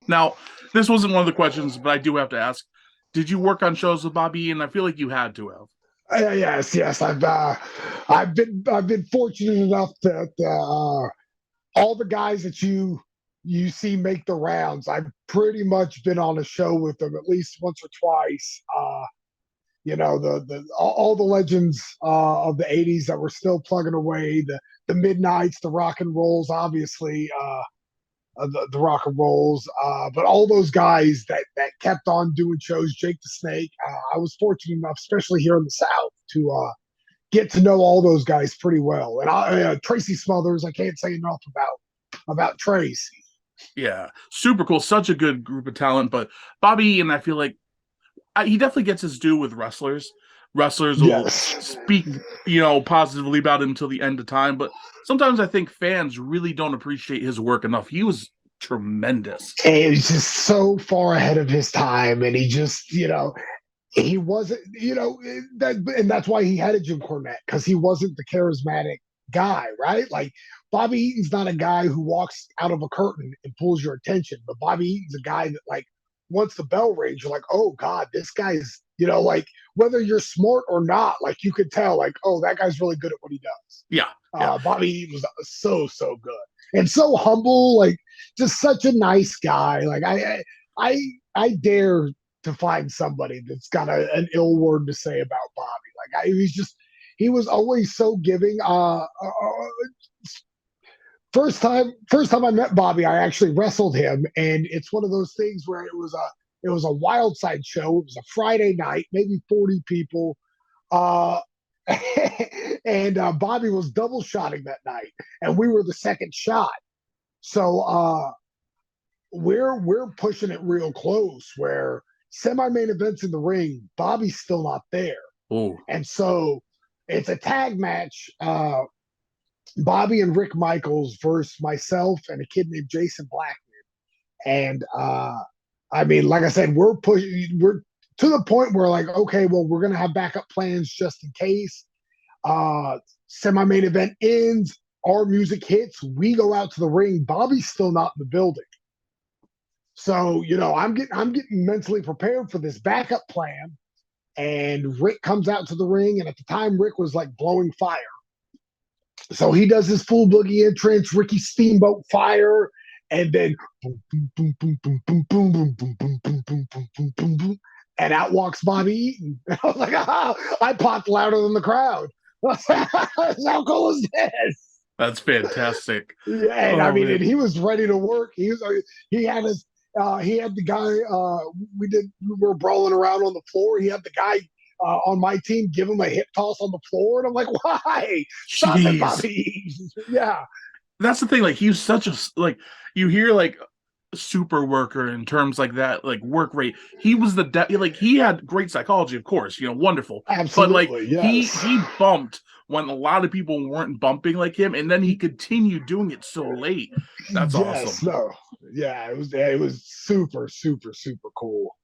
Now, this wasn't one of the questions, but I do have to ask: did you work on shows with Bobby Eaton? I feel like you had to have. Yes. I've been fortunate enough that all the guys that you see make the rounds, I've pretty much been on a show with them at least once or twice. The all the legends of the '80s that were still plugging away, the Midnights, the Rock and Rolls, obviously. The rock and rolls, but all those guys that kept on doing shows, Jake the Snake. I was fortunate enough, especially here in the South, to get to know all those guys pretty well. And Tracy Smothers, I can't say enough about Tracy. Yeah, super cool. Such a good group of talent. But Bobby Eaton, I feel like he definitely gets his due with wrestlers. Wrestlers will Yes, speak, positively about him until the end of time. But sometimes I think fans really don't appreciate his work enough. He was tremendous. and he was just so far ahead of his time, and he just he wasn't and that's why he had a Jim Cornette, because he wasn't the charismatic guy, right? Like Bobby Eaton's not a guy who walks out of a curtain and pulls your attention, but Bobby Eaton's a guy that, like, once the bell rings, you're like, oh God, this guy's, like, whether you're smart or not, like, you could tell, like, oh, that guy's really good at what he does. Yeah, yeah. Bobby Eaton was so good and so humble, like, just such a nice guy. Like, I dare to find somebody that's got an ill word to say about Bobby. Like, he was always so giving. First time I met Bobby, I actually wrestled him, and it's one of those things where it was a wild side show. It was a Friday night, maybe 40 people. Uh, and Bobby was double shotting that night, and we were the second shot. So we're pushing it real close. Where semi-main events in the ring, Bobby's still not there, Oh, and so it's a tag match. Bobby and Rick Michaels versus myself and a kid named Jason Blackman. And I mean, like I said, we're to the point where, like, okay, well, we're gonna have backup plans just in case. Semi-main event ends, our music hits, we go out to the ring. Bobby's still not in the building. So, I'm getting mentally prepared for this backup plan. And Rick comes out to the ring, and at the time Rick was like blowing fire. So he does his full boogie entrance, Ricky Steamboat fire, and then boom, boom, boom, boom, boom, boom, boom, boom, boom, boom, boom, boom, boom, boom, boom, boom, and out walks Bobby Eaton. And I was like, I popped louder than the crowd. How cool is this? that's fantastic. Yeah, and I Oh mean, man. and he was ready to work. He had his he had the guy. We were brawling around on the floor. He had the guy on my team give him a hip toss on the floor, and I'm like, why? Stop it, Jeez. Bobby. Yeah, That's the thing. Like he's such a like you hear like super worker in terms like that, like work rate. He was like he had great psychology, of course, wonderful. But like absolutely. he Yes. he bumped when a lot of people weren't bumping like him, and then he continued doing it so late. That's Yes. awesome. No. Yeah. It was super, super, super cool.